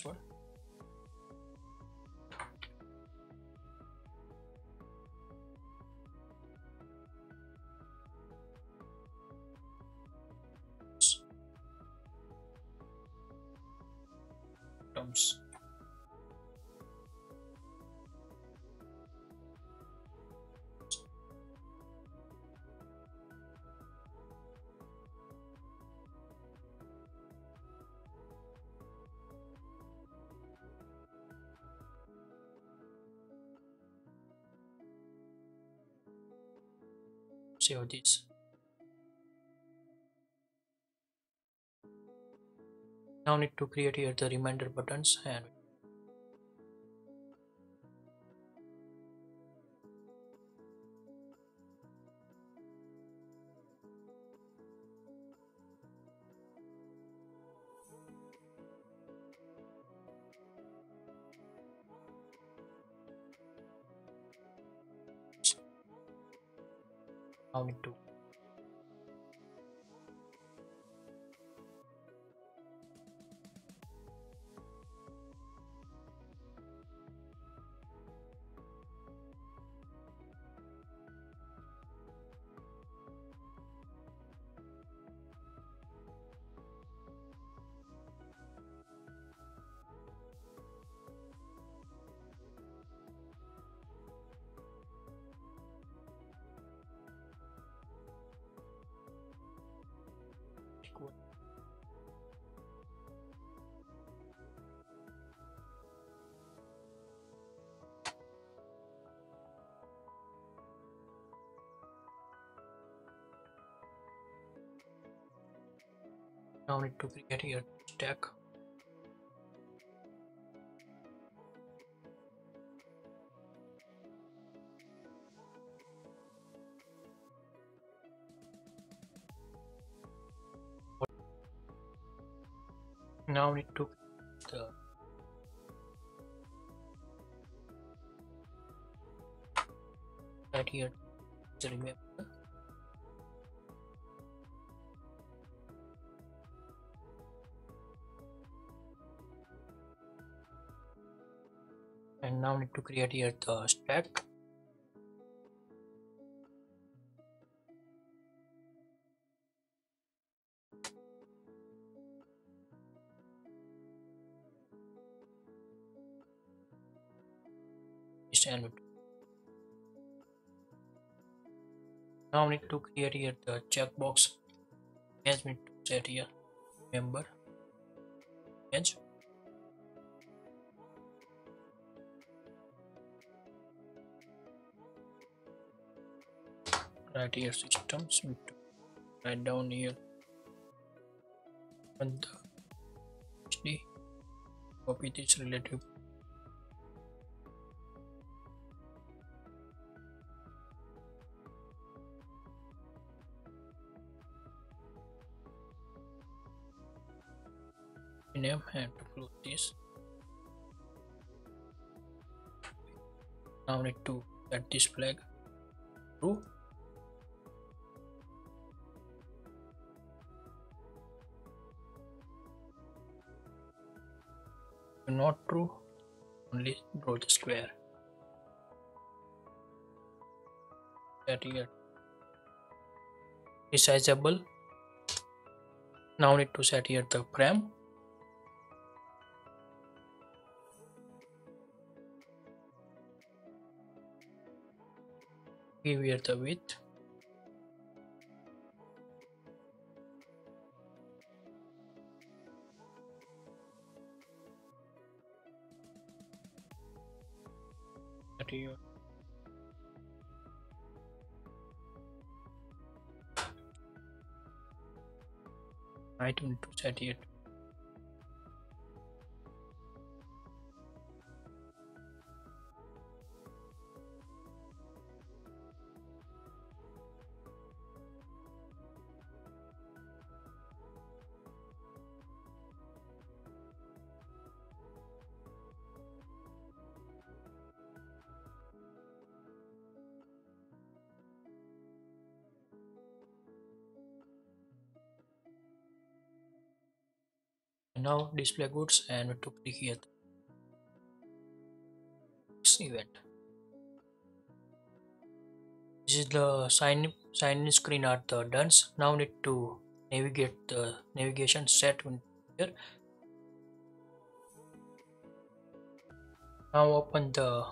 One. Terms. Save this. Now need to create here the reminder buttons and now need to now need to create here stack. Now need to the right here the remember. And now need to create here the stack. And now need to create here the checkbox. As we set here member edge. Right here systems, we need to write down here and the HD copy this relative name and to close this. Now need to set this flag true. If not true, only draw the square. Set here resizable. Now need to set here the frame. Give here the width. Set here. Right, we need to set here. Now display goods and we to click here this event. This is the sign in screen at the done. Now need to navigate the navigation set here. Now open the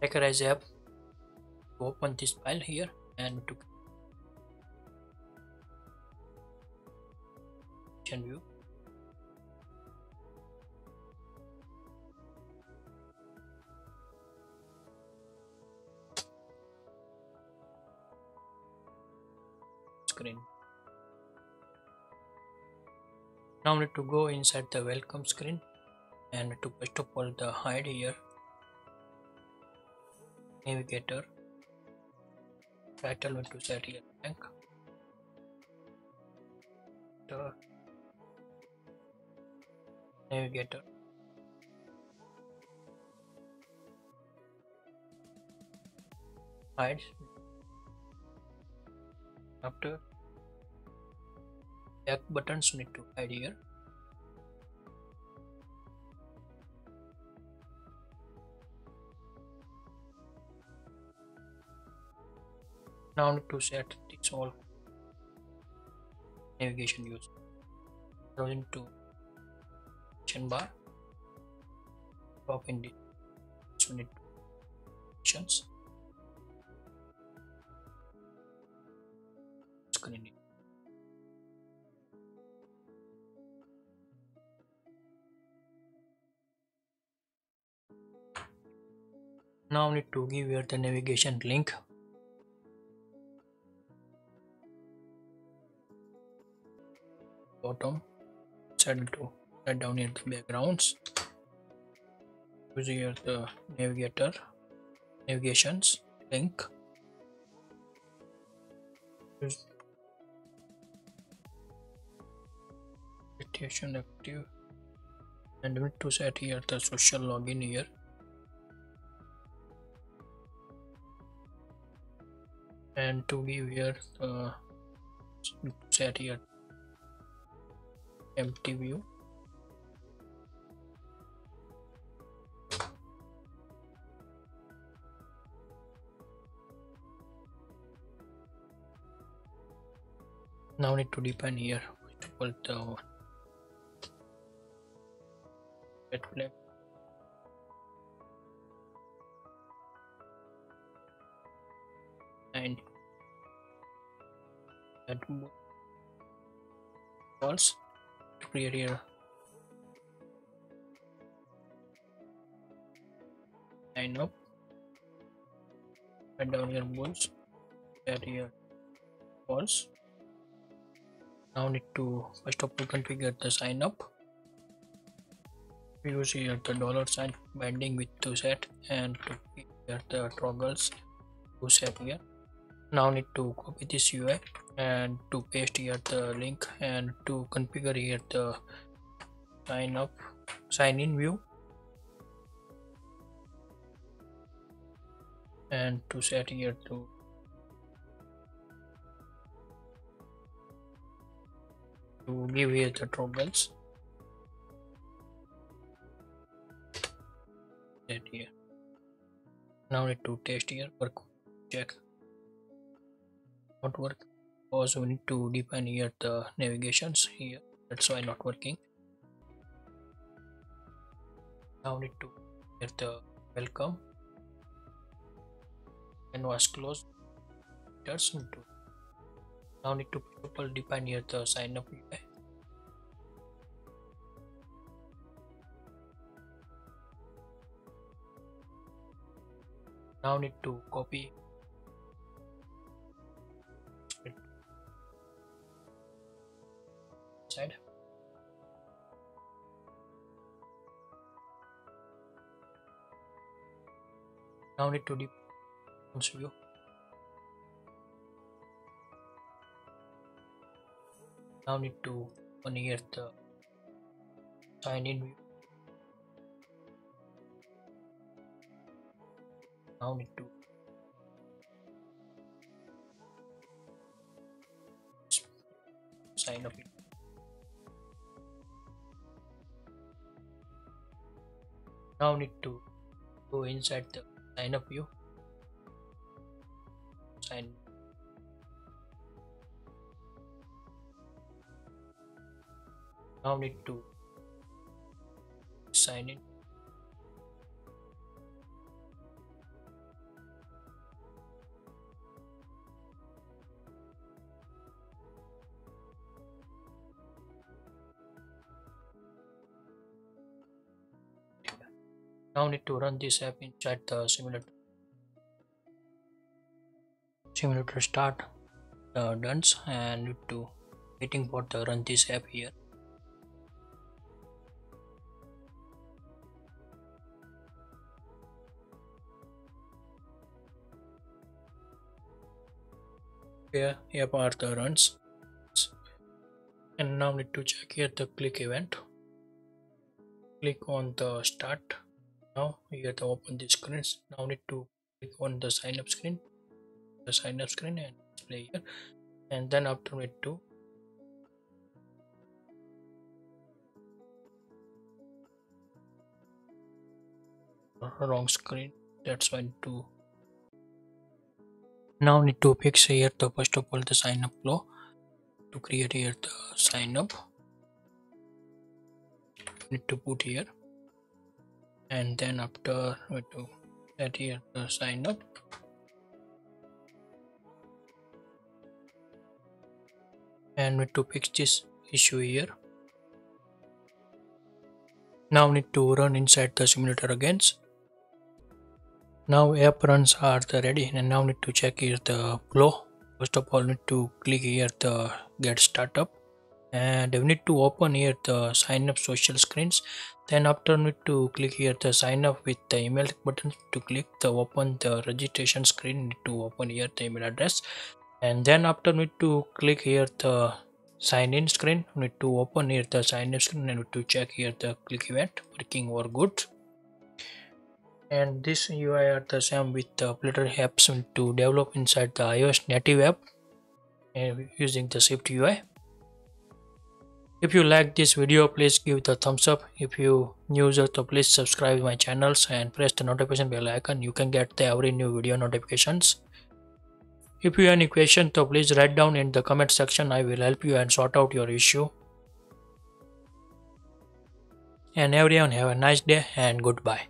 Declarative app. Open this file here and to view. Screen. Now need to go inside the welcome screen and to first of all the hide here navigator title to set here blank. The navigator hide after back buttons need to hide here. Now need to set this all navigation views. Go into action bar. Drop in the unit actions. Screen. Now need to give here the navigation link. Bottom set to write down here the backgrounds. Use here the navigations link. Use invitation active and we need to set here the social login here. And to give here set here empty view. Now need to define here the red flag and that false to create here sign up and down here bulls that here false. Now need to first of all configure the sign up. We use here the $sign binding with to set and to here the toggles to set here. Now need to copy this UI and to paste here the link and to configure here the sign in view and to set here to give here the toggles set here. Now need to test here work check not work Also we need to define here the navigations here, that's why not working. Now need to here the welcome and was closed. Now need to define here the sign up UI. Now need to copy side. Now need to define view. Now need to open here the sign in view. Now need to sign up. Now need to go inside the sign up view. Sign. Now need to sign in. Now need to run this app inside the simulator. Simulator start done, and need to waiting for the run this app here. Here are the runs, and now need to check here the click event. Click on the start. Now here to open the screens. Now need to click on the sign up screen, and display here, and then after need to wrong screen, that's why to now need to fix here the first of all the sign up flow. To create here the sign up, need to put here, and then after we to set here the sign up, and need to fix this issue here. Now need to run inside the simulator again. Now app runs are ready, and now need to check here the flow. First of all need to click here the get startup, and we need to open here the sign up social screens. Then after need to click here the sign up with the email button. To click the open the registration screen, need to open here the email address, and then after need to click here the sign in screen. Need to open here the sign in screen, and need to check here the click event working or good. And this UI are the same with the Flutter apps to develop inside the iOS native app using the SwiftUI. If you like this video, please give the thumbs up. If you new user, so please subscribe my channels and press the notification bell icon. You can get the every new video notifications. If you have any question, so please write down in the comment section. I will help you and sort out your issue. And everyone have a nice day and goodbye.